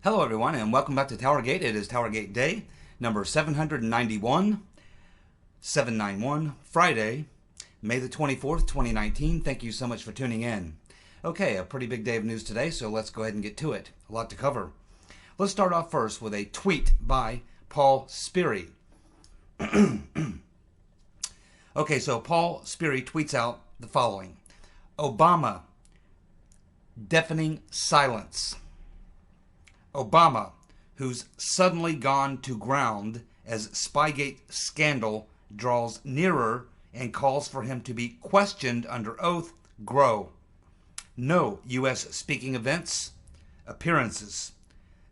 Hello everyone and welcome back to TowerGate. It is TowerGate Day number 791, Friday, May the 24th, 2019. Thank you so much for tuning in. Okay, a pretty big day of news today, so let's go ahead and get to it. A lot to cover. Let's start off first with a tweet by Paul Sperry. Okay, so Paul Sperry tweets out the following. Obama, deafening silence. Obama, who's suddenly gone to ground as Spygate scandal draws nearer and calls for him to be questioned under oath, grow. No U.S. speaking events, appearances.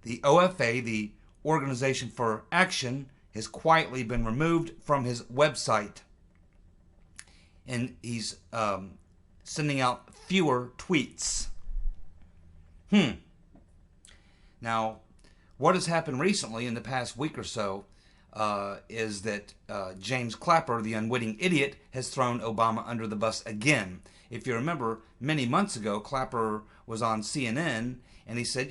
The OFA, the Organization for Action, has quietly been removed from his website. And he's sending out fewer tweets. Now, what has happened recently in the past week or so is that James Clapper, the unwitting idiot, has thrown Obama under the bus again. If you remember, many months ago, Clapper was on CNN, and he said,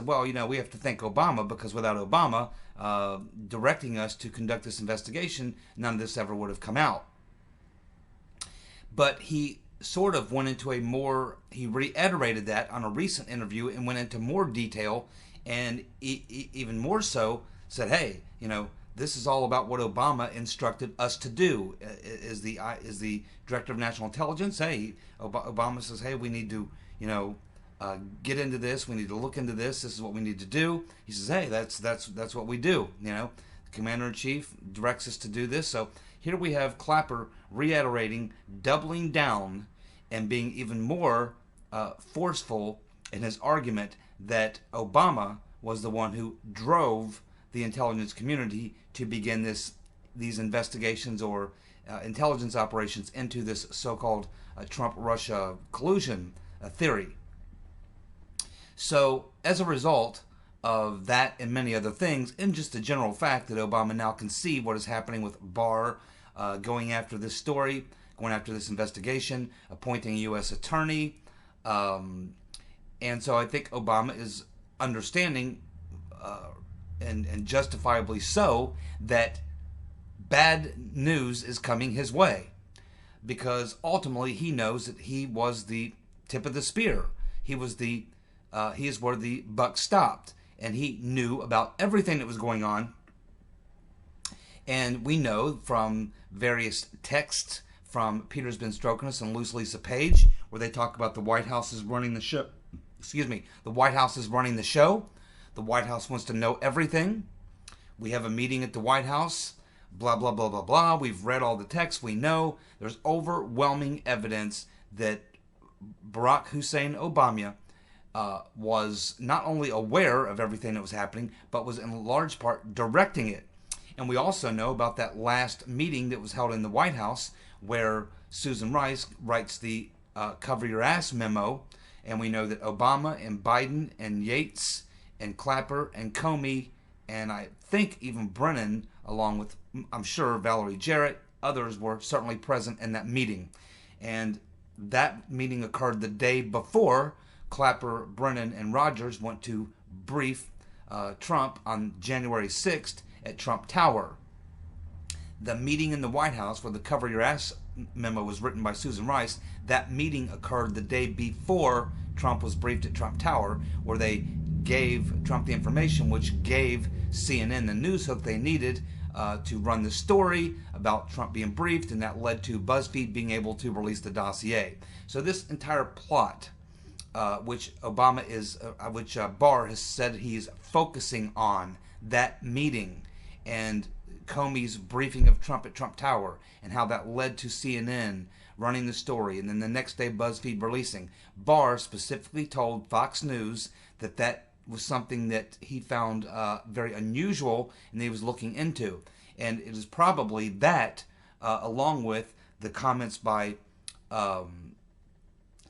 well, we have to thank Obama, because without Obama directing us to conduct this investigation, none of this ever would have come out. But he sort of went into he reiterated that on a recent interview and went into more detail, and even more so said, hey, this is all about what Obama instructed us to do. Is the director of national intelligence? Hey, Obama says, hey, we need to, get into this. We need to look into this. This is what we need to do. He says, hey, that's what we do. The commander-in-chief directs us to do this. So here we have Clapper reiterating, doubling down, and being even more forceful in his argument that Obama was the one who drove the intelligence community to begin these investigations or intelligence operations into this so-called Trump-Russia collusion theory. So as a result of that and many other things, and just the general fact that Obama now can see what is happening with Barr going after this story, going after this investigation, appointing a U.S. attorney, and so I think Obama is understanding, and justifiably so, that bad news is coming his way. Because ultimately he knows that he was the tip of the spear. He is where the buck stopped. And he knew about everything that was going on. And we know from various texts from Peter Benstrokinus and Luz Lisa Page, where they talk about the White House is running the show. The White House is running the show. The White House wants to know everything. We have a meeting at the White House. Blah, blah, blah, blah, blah. We've read all the texts. We know there's overwhelming evidence that Barack Hussein Obama was not only aware of everything that was happening, but was in large part directing it. And we also know about that last meeting that was held in the White House where Susan Rice writes the cover your ass memo. And we know that Obama and Biden and Yates and Clapper and Comey and I think even Brennan, along with, I'm sure, Valerie Jarrett, others were certainly present in that meeting. And that meeting occurred the day before Clapper, Brennan, and Rogers went to brief Trump on January 6th at Trump Tower. The meeting in the White House where the cover your ass memo was written by Susan Rice, that meeting occurred the day before Trump was briefed at Trump Tower, where they gave Trump the information which gave CNN the news hook they needed to run the story about Trump being briefed, and that led to BuzzFeed being able to release the dossier. So this entire plot, which Barr has said he's focusing on, that meeting and Comey's briefing of Trump at Trump Tower, and how that led to CNN running the story, and then the next day BuzzFeed releasing. Barr specifically told Fox News that that was something that he found very unusual and he was looking into. And it is probably that, along with the comments by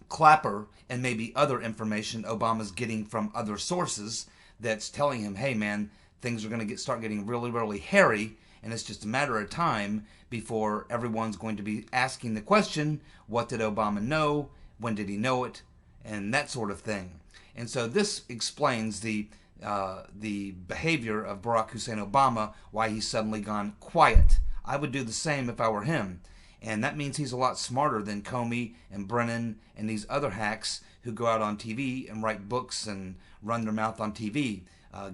Clapper and maybe other information Obama's getting from other sources, that's telling him, hey man, things are going to start getting really, really hairy, and it's just a matter of time before everyone's going to be asking the question, what did Obama know? When did he know it? And that sort of thing. And so this explains the the behavior of Barack Hussein Obama, why he's suddenly gone quiet. I would do the same if I were him. And that means he's a lot smarter than Comey and Brennan and these other hacks who go out on TV and write books and run their mouth on TV,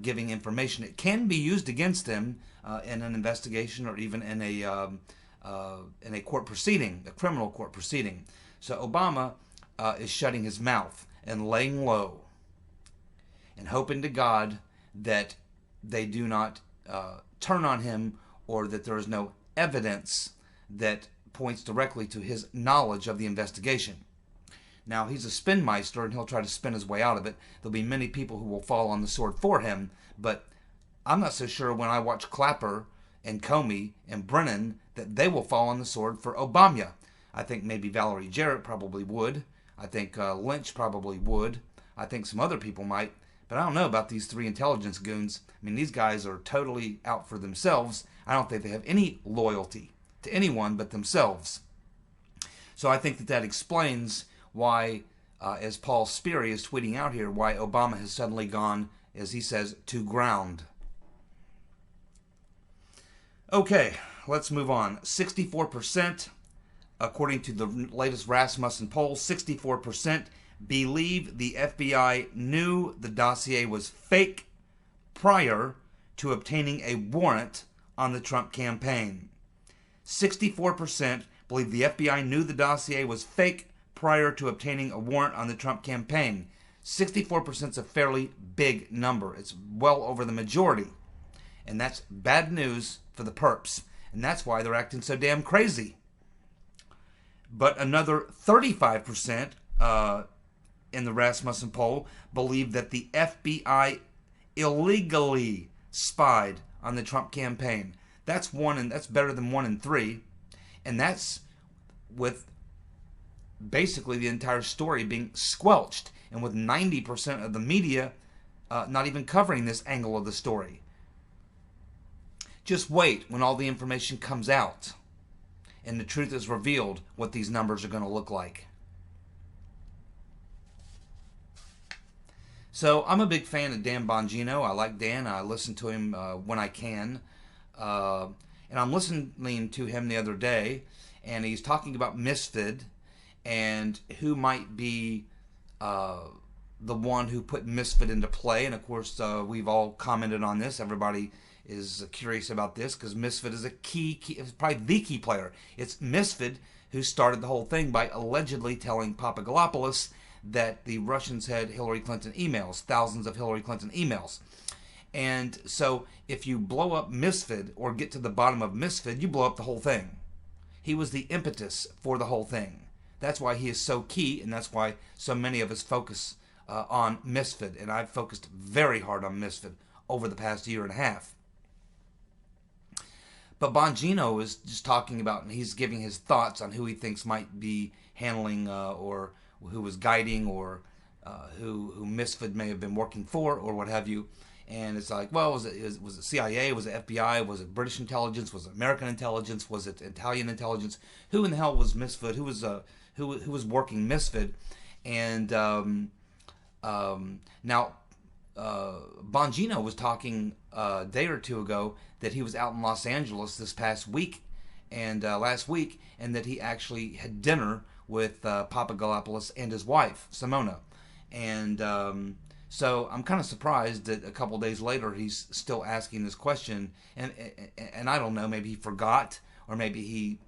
giving information. It can be used against them in an investigation or even in a court proceeding, a criminal court proceeding. So Obama is shutting his mouth and laying low and hoping to God that they do not turn on him, or that there is no evidence that points directly to his knowledge of the investigation. Now, he's a spinmeister, and he'll try to spin his way out of it. There'll be many people who will fall on the sword for him, but I'm not so sure when I watch Clapper and Comey and Brennan that they will fall on the sword for Obama. I think maybe Valerie Jarrett probably would. I think Lynch probably would. I think some other people might. But I don't know about these three intelligence goons. I mean, these guys are totally out for themselves. I don't think they have any loyalty to anyone but themselves. So I think that explains why, as Paul Sperry is tweeting out here, why Obama has suddenly gone, as he says, to ground. Okay, let's move on. 64%, according to the latest Rasmussen poll, 64% believe the FBI knew the dossier was fake prior to obtaining a warrant on the Trump campaign. 64% believe the FBI knew the dossier was fake prior to obtaining a warrant on the Trump campaign. 64% is a fairly big number. It's well over the majority. And that's bad news for the perps. And that's why they're acting so damn crazy. But another 35% in the Rasmussen poll believe that the FBI illegally spied on the Trump campaign. That's better than 1 in 3. And that's with basically the entire story being squelched, and with 90% of the media not even covering this angle of the story. Just wait when all the information comes out and the truth is revealed what these numbers are going to look like. So I'm a big fan of Dan Bongino. I like Dan. I listen to him when I can. And I'm listening to him the other day, and he's talking about Mifsud and who might be the one who put Mifsud into play. And of course, we've all commented on this. Everybody is curious about this because Mifsud is a key, it's probably the key player. It's Mifsud who started the whole thing by allegedly telling Papadopoulos that the Russians had Hillary Clinton emails, thousands of Hillary Clinton emails. And so if you blow up Mifsud or get to the bottom of Mifsud, you blow up the whole thing. He was the impetus for the whole thing. That's why he is so key, and that's why so many of us focus on Mifsud. And I've focused very hard on Mifsud over the past year and a half. But Bongino is just talking about, and he's giving his thoughts on who he thinks might be handling or who was guiding, or who Mifsud may have been working for, or what have you. And it's like, well, was it CIA? Was it FBI? Was it British intelligence? Was it American intelligence? Was it Italian intelligence? Who in the hell was Mifsud? Who was working Mifsud? And now Bongino was talking a day or two ago that he was out in Los Angeles this past week and last week, and that he actually had dinner with Papadopoulos and his wife Simona. And so I'm kind of surprised that a couple days later he's still asking this question, and I don't know, maybe he forgot, or maybe he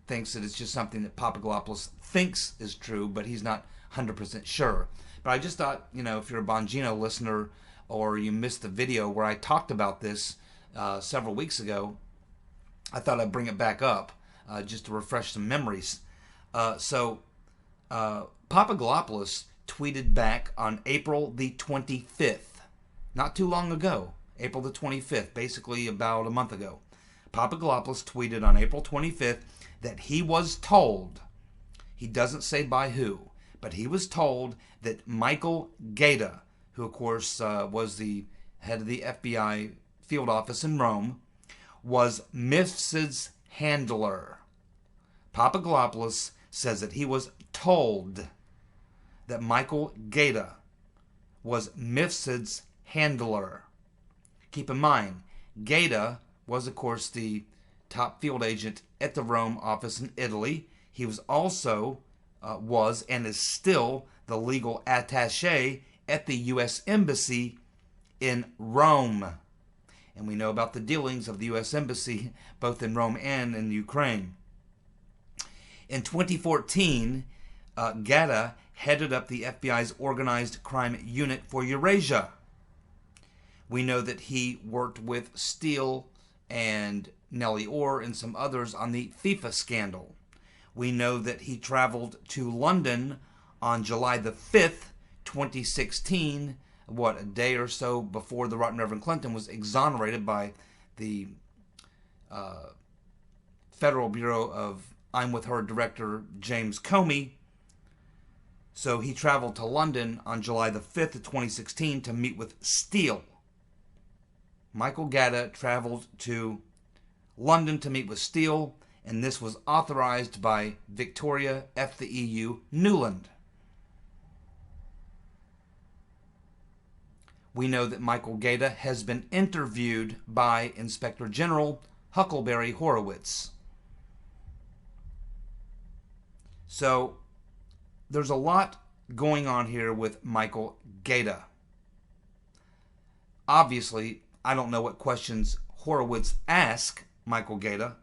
thinks that it's just something that Papadopoulos thinks is true, but he's not 100% sure. But I just thought, if you're a Bongino listener, or you missed the video where I talked about this several weeks ago, I thought I'd bring it back up just to refresh some memories. So Papadopoulos tweeted back on April the 25th, not too long ago, April the 25th, basically about a month ago. Papadopoulos tweeted on April 25th that he was told, he doesn't say by who, but he was told that Michael Gaeta, who of course was the head of the FBI field office in Rome, was Mifsud's handler. Papadopoulos says that he was told that Michael Gaeta was Mifsud's handler. Keep in mind, Gaeta was, of course, the top field agent at the Rome office in Italy. He was also, was and is still the legal attaché at the U.S. Embassy in Rome. And we know about the dealings of the U.S. Embassy both in Rome and in Ukraine. In 2014, Gaeta headed up the FBI's Organized Crime Unit for Eurasia. We know that he worked with Steele and Nellie Orr and some others on the FIFA scandal. We know that he traveled to London on July the 5th, 2016, a day or so before the Right Reverend Clinton was exonerated by the Federal Bureau of I'm With Her director James Comey. So he traveled to London on July the 5th of 2016 to meet with Steele. Michael Gaeta traveled to London to meet with Steele, and this was authorized by Victoria F. the EU Newland. We know that Michael Gaeta has been interviewed by Inspector General Huckleberry Horowitz. So there's a lot going on here with Michael Gaeta. Obviously, I don't know what questions Horowitz asked Michael Gaeta,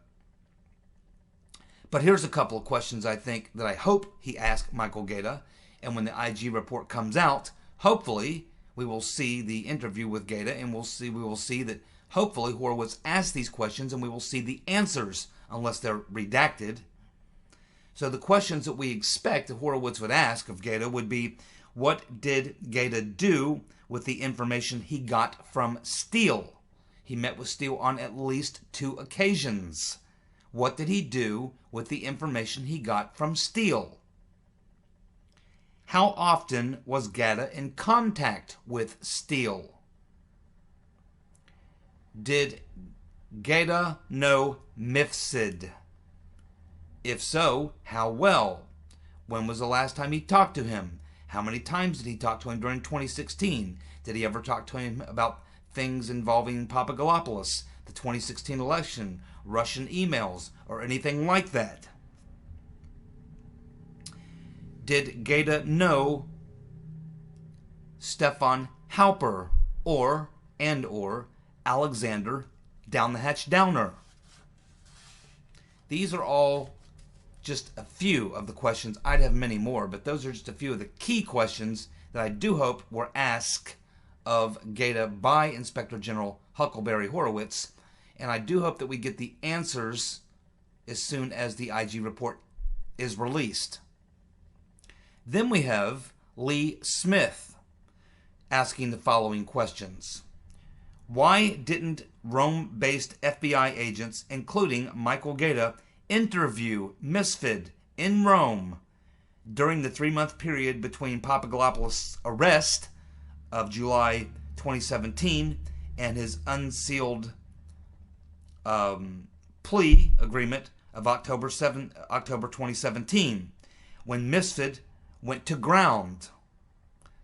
but here's a couple of questions I think that I hope he asked Michael Gaeta, and when the IG report comes out, hopefully we will see the interview with Gaeta, and we will see that hopefully Horowitz asked these questions, and we will see the answers, unless they're redacted. So the questions that we expect that Horowitz would ask of Gaeta would be, what did Gaeta do with the information he got from Steele? He met with Steele on at least 2 occasions. What did he do with the information he got from Steele? How often was Gaeta in contact with Steele? Did Gaeta know Mifsud? If so, how well? When was the last time he talked to him? How many times did he talk to him during 2016? Did he ever talk to him about things involving Papadopoulos, the 2016 election, Russian emails, or anything like that? Did Gaeta know Stefan Halper or Alexander Down the Hatch Downer? These are all just a few of the questions. I'd have many more, but those are just a few of the key questions that I do hope were asked of Gaeta by Inspector General Huckleberry Horowitz, and I do hope that we get the answers as soon as the IG report is released. Then we have Lee Smith asking the following questions. Why didn't Rome-based FBI agents, including Michael Gaeta, interview Mifsud in Rome during the 3-month period between Papadopoulos' arrest of July 2017 and his unsealed plea agreement of October 2017, when Mifsud went to ground?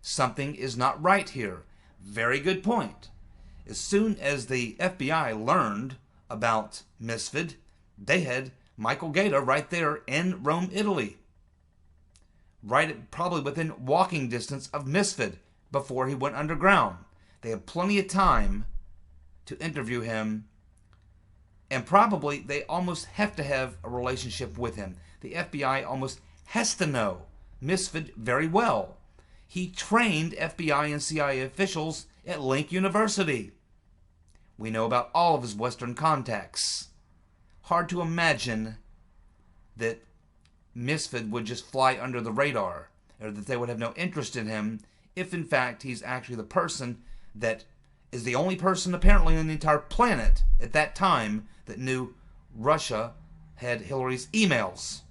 Something is not right here. Very good point. As soon as the FBI learned about Mifsud, they had Michael Gaeta right there in Rome, Italy. Probably within walking distance of Mifsud before he went underground. They had plenty of time to interview him, and probably they almost have to have a relationship with him. The FBI almost has to know Mifsud very well. He trained FBI and CIA officials at Link University. We know about all of his Western contacts. Hard to imagine that Mifsud would just fly under the radar, or that they would have no interest in him, if in fact he's actually the person that is the only person apparently on the entire planet at that time that knew Russia had Hillary's emails.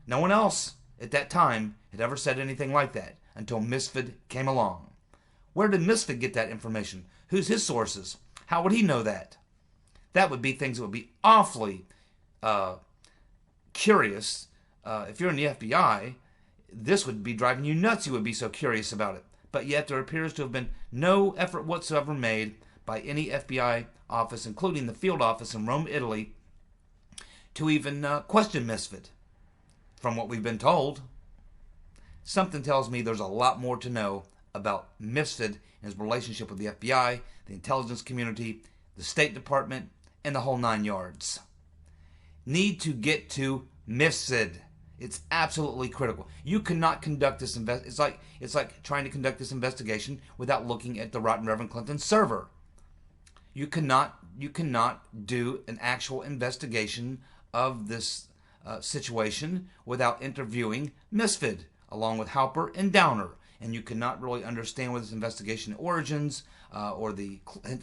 No one else at that time had ever said anything like that until Mifsud came along. Where did Mifsud get that information? Who's his sources? How would he know that? That would be things that would be awfully curious. If you're in the FBI, this would be driving you nuts. You would be so curious about it. but yet there appears to have been no effort whatsoever made by any FBI office, including the field office in Rome, Italy, to even question Mifsud. From what we've been told, something tells me there's a lot more to know about Mifsud and his relationship with the FBI, the intelligence community, the State Department, and the whole 9 yards. Need to get to Mifsud. It's absolutely critical. You cannot conduct this it's like trying to conduct this investigation without looking at the Rotten Reverend Clinton server. You cannot do an actual investigation of this situation without interviewing Mifsud, along with Halper and Downer. And you cannot really understand where this investigation origins or the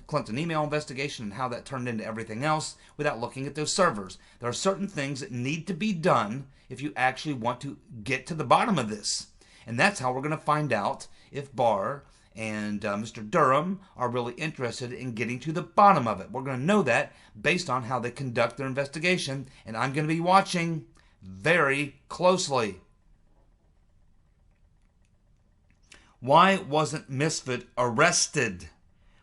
Clinton email investigation and how that turned into everything else without looking at those servers. There are certain things that need to be done if you actually want to get to the bottom of this. And that's how we're going to find out if Barr and Mr. Durham are really interested in getting to the bottom of it. We're going to know that based on how they conduct their investigation, and I'm going to be watching very closely. Why wasn't Mifsud arrested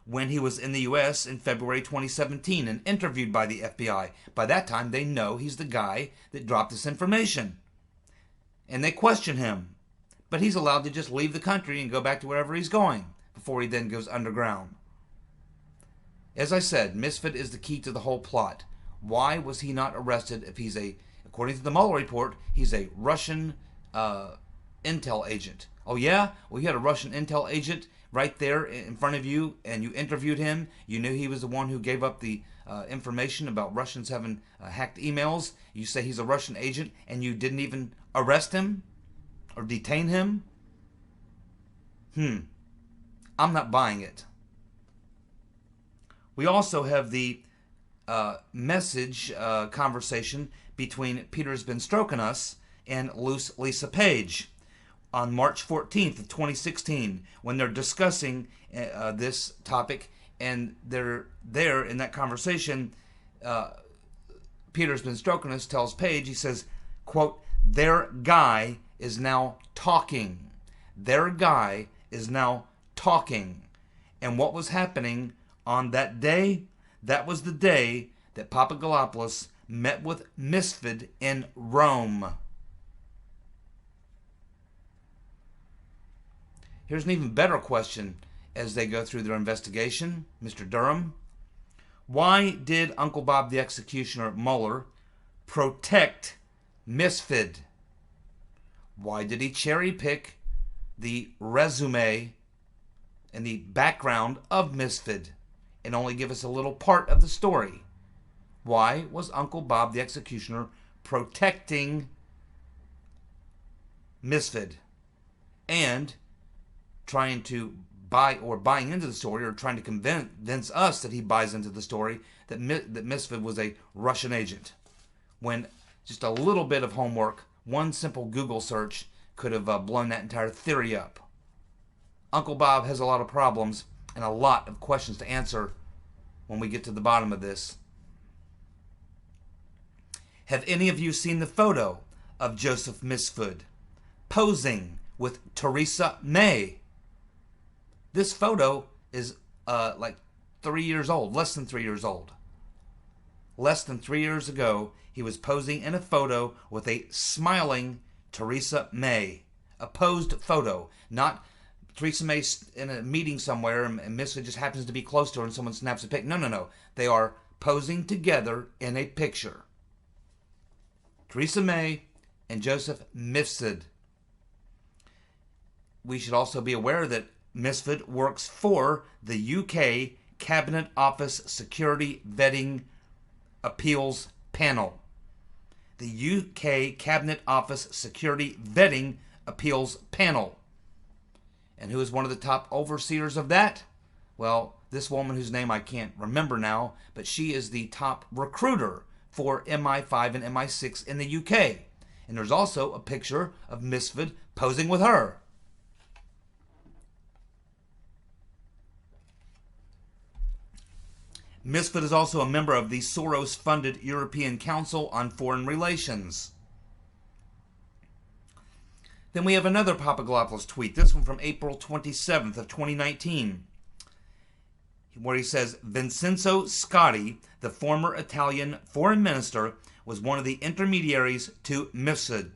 when he was in the U.S. in February 2017 and interviewed by the FBI? By that time, they know he's the guy that dropped this information. And they question him. But he's allowed to just leave the country and go back to wherever he's going before he then goes underground. As I said, Mifsud is the key to the whole plot. Why was he not arrested if he's according to the Mueller report, he's a Russian intel agent? Oh yeah? Well, you had a Russian intel agent right there in front of you, and you interviewed him. You knew he was the one who gave up the information about Russians having hacked emails. You say he's a Russian agent, and you didn't even arrest him or detain him? I'm not buying it. We also have the message conversation between Peter's Been Stroking Us and Loose Lisa Page on March 14th of 2016 when they're discussing this topic, and they're there in that conversation. Peter's Been Stroking Us tells Page, he says, quote, "Their guy is now talking. Their guy is now talking." And what was happening on that day? That was the day that Papadopoulos met with Mifsud in Rome. Here's an even better question as they go through their investigation, Mr. Durham. Why did Uncle Bob the Executioner Mueller protect Mifsud? Why did he cherry pick the resume and the background of Mifsud and only give us a little part of the story? Why was Uncle Bob the Executioner protecting Mifsud and trying to buying into the story, or trying to convince us that he buys into the story that Mifsud was a Russian agent, when just a little bit of homework, one simple Google search, could have blown that entire theory up? Uncle Bob has a lot of problems and a lot of questions to answer when we get to the bottom of this. Have any of you seen the photo of Joseph Mifsud posing with Theresa May? This photo is like 3 years old, less than 3 years old. Less than 3 years ago, he was posing in a photo with a smiling Theresa May. A posed photo, not Theresa May in a meeting somewhere and Mifsud just happens to be close to her and someone snaps a pic. No. They are posing together in a picture. Theresa May and Joseph Mifsud. We should also be aware that Mifsud works for the UK Cabinet Office Security Vetting Appeals Panel. The UK Cabinet Office Security Vetting Appeals Panel. And who is one of the top overseers of that? Well, this woman whose name I can't remember now, but she is the top recruiter for MI5 and MI6 in the UK. And there's also a picture of Mifsud posing with her. Mifsud is also a member of the Soros-funded European Council on Foreign Relations. Then we have another Papadopoulos tweet, this one from April 27th of 2019, where he says, Vincenzo Scotti, the former Italian foreign minister, was one of the intermediaries to Mifsud.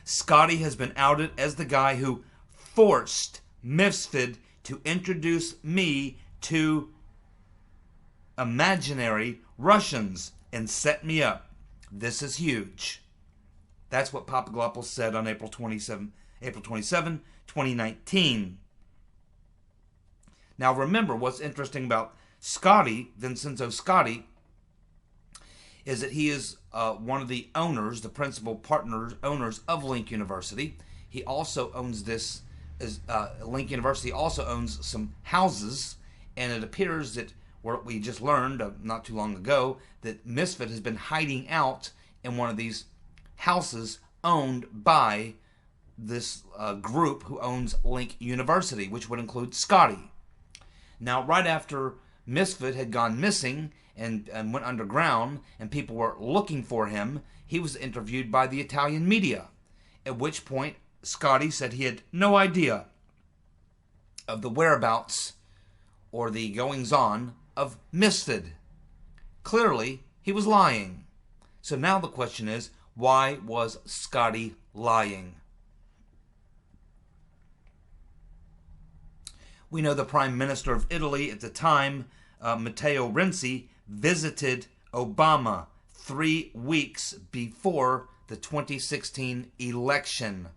Scotti has been outed as the guy who forced Mifsud to introduce me to imaginary Russians and set me up. This is huge. That's what Papadopoulos said on April 27, 2019. Now remember, what's interesting about Scotti, Vincenzo Scotti, is that he is one of the owners, the principal owners of Link University. He also owns Link University also owns some houses, and it appears that what we just learned not too long ago, that Mifsud has been hiding out in one of these houses owned by this group who owns Link University, which would include Scotti. Now, right after Mifsud had gone missing and went underground and people were looking for him, he was interviewed by the Italian media, at which point Scotti said he had no idea of the whereabouts or the goings-on of Mifsud. Clearly, he was lying. So now the question is, why was Scotti lying? We know the Prime Minister of Italy at the time, Matteo Renzi, visited Obama 3 weeks before the 2016 election.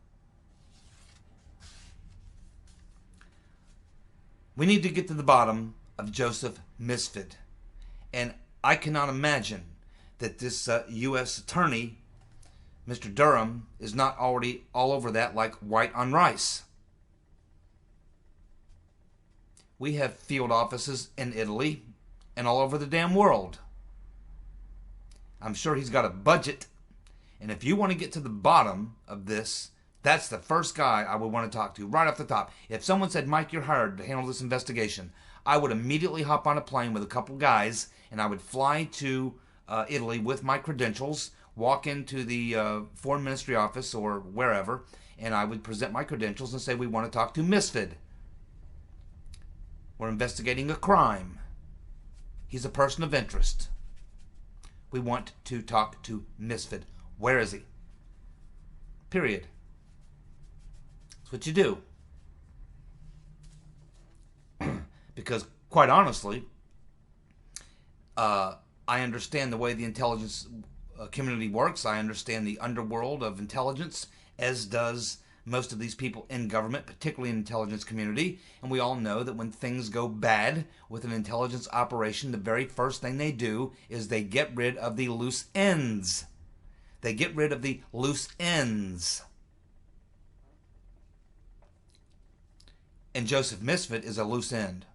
We need to get to the bottom of Joseph Mifsud. And I cannot imagine that this U.S. attorney, Mr. Durham, is not already all over that like white on rice. We have field offices in Italy and all over the damn world. I'm sure he's got a budget. And if you want to get to the bottom of this, that's the first guy I would want to talk to right off the top. If someone said, Mike, you're hired to handle this investigation, I would immediately hop on a plane with a couple guys and I would fly to Italy with my credentials, walk into the foreign ministry office or wherever, and I would present my credentials and say, we want to talk to Mifsud. We're investigating a crime. He's a person of interest. We want to talk to Mifsud. Where is he? Period. That's what you do. Because, quite honestly, I understand the way the intelligence community works. I understand the underworld of intelligence, as does most of these people in government, particularly in the intelligence community. And we all know that when things go bad with an intelligence operation, the very first thing they do is they get rid of the loose ends. They get rid of the loose ends. And Joseph Mifsud is a loose end.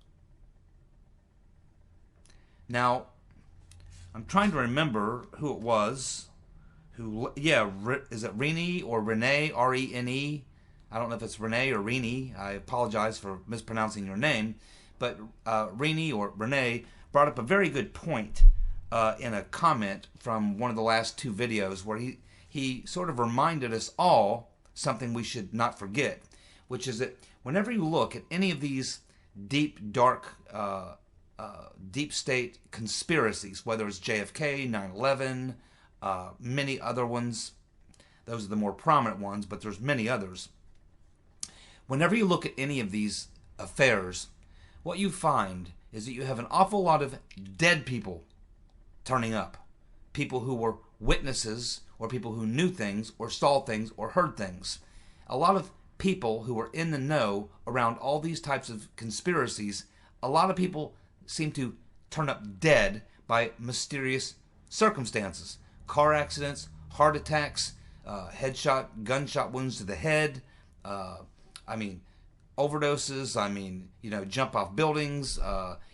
Now, I'm trying to remember who it was. Is it Rene or Rene, R-E-N-E? I don't know if it's Rene or Rene. I apologize for mispronouncing your name. But Rene or Rene brought up a very good point in a comment from one of the last 2 videos where he sort of reminded us all something we should not forget, which is that whenever you look at any of these deep, dark, deep state conspiracies, whether it's JFK, 9/11, many other ones, those are the more prominent ones, but there's many others. Whenever you look at any of these affairs, what you find is that you have an awful lot of dead people turning up. People who were witnesses, or people who knew things, or saw things, or heard things. A lot of people who are in the know around all these types of conspiracies, a lot of people seem to turn up dead by mysterious circumstances. Car accidents, heart attacks, gunshot wounds to the head, overdoses, jump off buildings,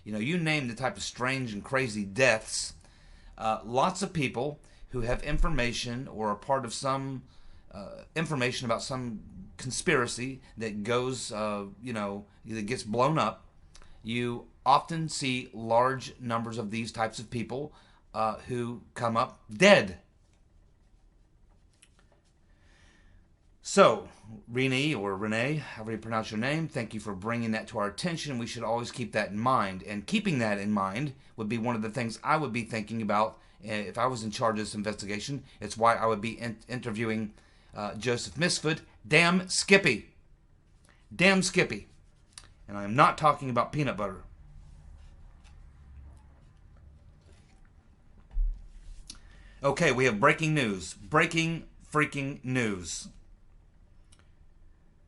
you name the type of strange and crazy deaths. Lots of people who have information or are part of some information about some conspiracy that goes, that gets blown up. You often see large numbers of these types of people who come up dead. So, Renee, or Renee, however you pronounce your name, thank you for bringing that to our attention. We should always keep that in mind. And keeping that in mind would be one of the things I would be thinking about if I was in charge of this investigation. It's why I would be interviewing Joseph Mifsud. Damn Skippy. Damn Skippy. And I am not talking about peanut butter. Okay, we have breaking news. Breaking freaking news.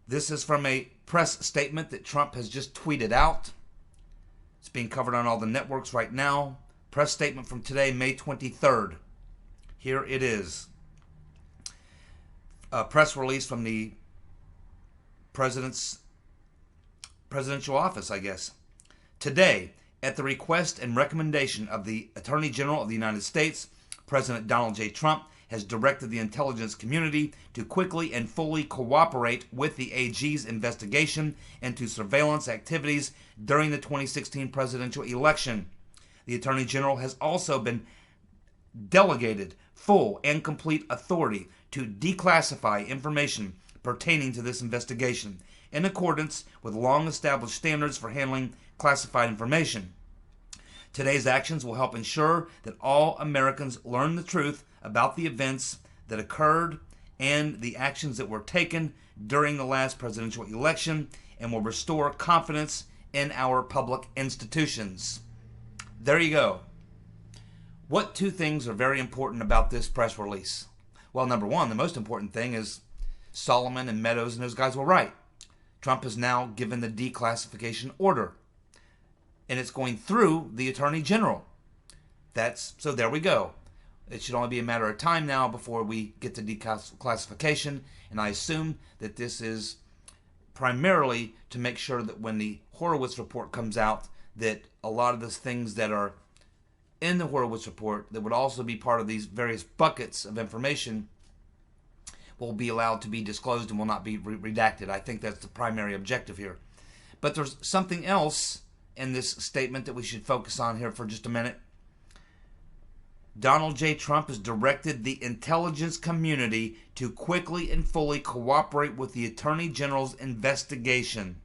This is from a press statement that Trump has just tweeted out. It's being covered on all the networks right now. Press statement from today, May 23rd. Here it is. A press release from the presidential office, I guess. Today, at the request and recommendation of the Attorney General of the United States, President Donald J. Trump has directed the intelligence community to quickly and fully cooperate with the AG's investigation into surveillance activities during the 2016 presidential election. The Attorney General has also been delegated full and complete authority to declassify information pertaining to this investigation in accordance with long-established standards for handling classified information. Today's actions will help ensure that all Americans learn the truth about the events that occurred and the actions that were taken during the last presidential election, and will restore confidence in our public institutions. There you go. What two things are very important about this press release? Well, number one, the most important thing is Solomon and Meadows and those guys were right. Trump has now given the declassification order, and it's going through the Attorney General. So there we go. It should only be a matter of time now before we get to declassification, and I assume that this is primarily to make sure that when the Horowitz report comes out, that a lot of the things that are in the Horowitz report that would also be part of these various buckets of information will be allowed to be disclosed and will not be redacted. I think that's the primary objective here. But there's something else in this statement that we should focus on here for just a minute. Donald J. Trump has directed the intelligence community to quickly and fully cooperate with the Attorney General's investigation.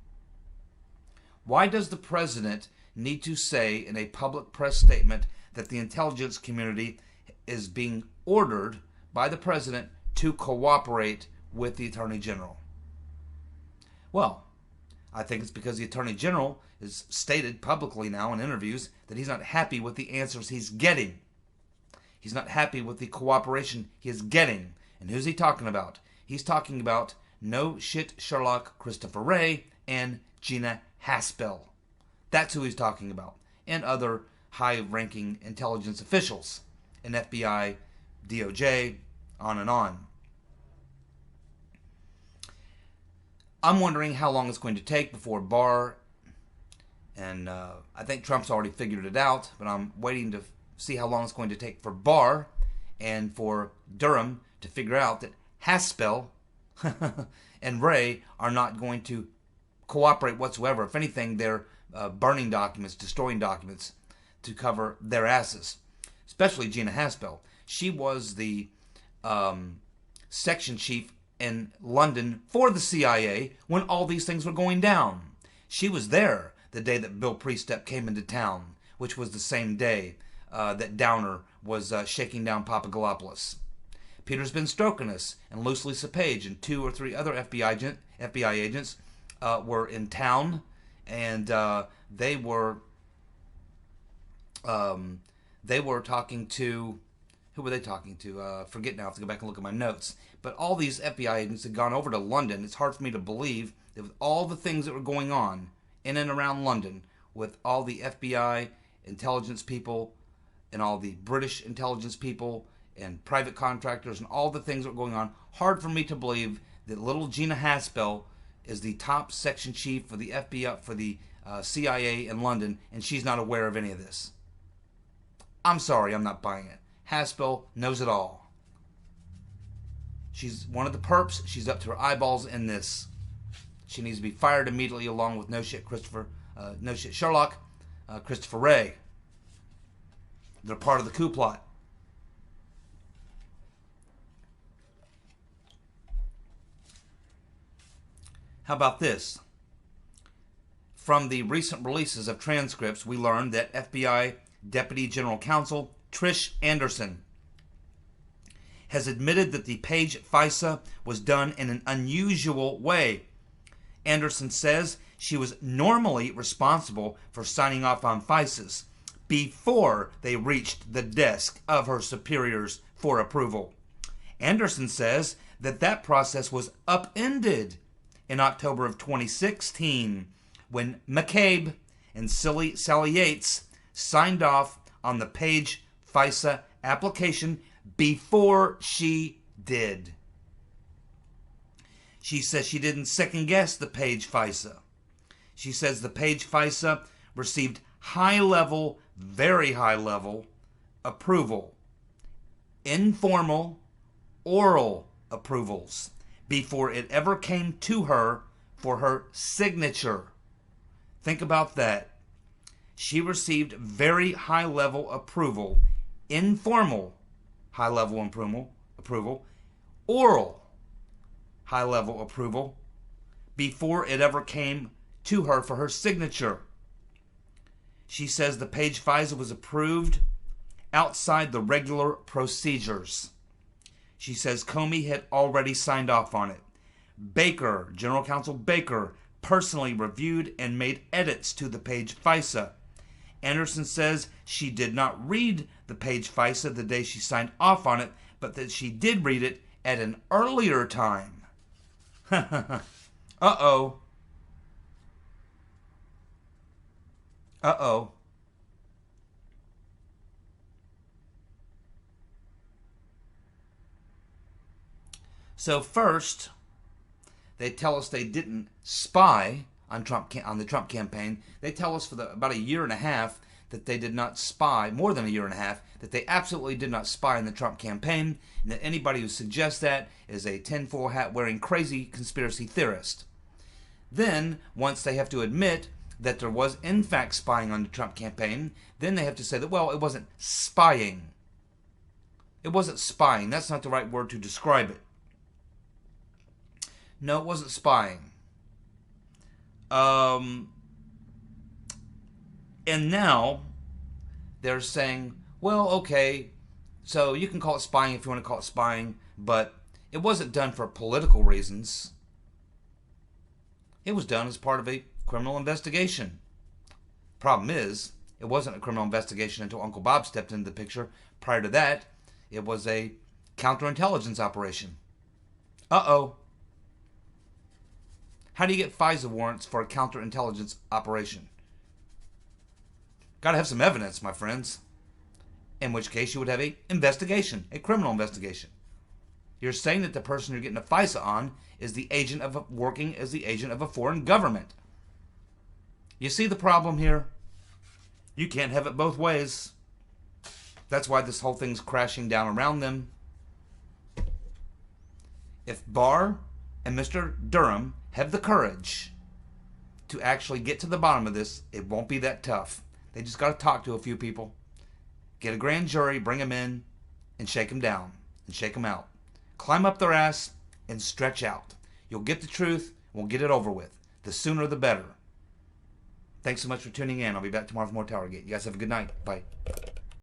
Why does the president need to say in a public press statement that the intelligence community is being ordered by the president to cooperate with the Attorney General? Well, I think it's because the Attorney General has stated publicly now in interviews that he's not happy with the answers he's getting. He's not happy with the cooperation he is getting. And who's he talking about? He's talking about no shit Sherlock Christopher Wray and Gina Haspel. That's who he's talking about. And other high-ranking intelligence officials in FBI, DOJ, on and on. I'm wondering how long it's going to take before Barr, and I think Trump's already figured it out, but I'm waiting to see how long it's going to take for Barr and for Durham to figure out that Haspel and Wray are not going to cooperate whatsoever. If anything, they're burning documents, destroying documents to cover their asses. Especially Gina Haspel. She was the section chief in London for the CIA when all these things were going down. She was there the day that Bill Priestep came into town, which was the same day that Downer was shaking down Papadopoulos. Peter's been stroking us, and Luce Lisa Page and 2 or 3 other FBI agents were in town, and they were talking to, who were they talking to? Forget now. I have to go back and look at my notes. But all these FBI agents had gone over to London. It's hard for me to believe that with all the things that were going on in and around London, with all the FBI intelligence people and all the British intelligence people and private contractors and all the things that were going on, hard for me to believe that little Gina Haspel is the top section chief for the FBI, for the CIA in London, and she's not aware of any of this. I'm sorry, I'm not buying it. Haspel knows it all. She's one of the perps. She's up to her eyeballs in this. She needs to be fired immediately, along with no shit Sherlock, Christopher Wray. They're part of the coup plot. How about this? From the recent releases of transcripts, we learned that FBI Deputy General Counsel Trish Anderson has admitted that the page FISA was done in an unusual way. Anderson says she was normally responsible for signing off on FISAs before they reached the desk of her superiors for approval. Anderson says that process was upended in October of 2016 when McCabe and Sally Yates signed off on the page FISA application before she did. She says she didn't second guess the page FISA. She says the page FISA received high-level, very high-level approval, informal, oral approvals, before it ever came to her for her signature. Think about that. She received very high-level approval, informal high-level approval, oral high-level approval, before it ever came to her for her signature. She says the page FISA was approved outside the regular procedures. She says Comey had already signed off on it. Baker, General Counsel Baker, personally reviewed and made edits to the page FISA. Anderson says she did not read the page FISA the day she signed off on it, but that she did read it at an earlier time. Uh-oh. Uh-oh. So first, they tell us they didn't spy on the Trump campaign. They tell us for about a year and a half that they did not spy, more than a year and a half, that they absolutely did not spy on the Trump campaign, and that anybody who suggests that is a tinfoil hat wearing crazy conspiracy theorist. Then, once they have to admit that there was in fact spying on the Trump campaign, then they have to say that, well, it wasn't spying. It wasn't spying. That's not the right word to describe it. No, it wasn't spying. And now they're saying, well, okay, so you can call it spying if you want to call it spying, but it wasn't done for political reasons. It was done as part of a criminal investigation. Problem is, it wasn't a criminal investigation until Uncle Bob stepped into the picture. Prior to that, it was a counterintelligence operation. Uh-oh. How do you get FISA warrants for a counterintelligence operation? Got to have some evidence, my friends. In which case you would have a investigation, a criminal investigation. You're saying that the person you're getting a FISA on is the agent of working as the agent of a foreign government. You see the problem here? You can't have it both ways. That's why this whole thing's crashing down around them. If Barr and Mr. Durham have the courage to actually get to the bottom of this, it won't be that tough. They just got to talk to a few people, get a grand jury, bring them in, and shake them down and shake them out. Climb up their ass and stretch out. You'll get the truth. We'll get it over with. The sooner the better. Thanks so much for tuning in. I'll be back tomorrow for more TowerGate. You guys have a good night. Bye.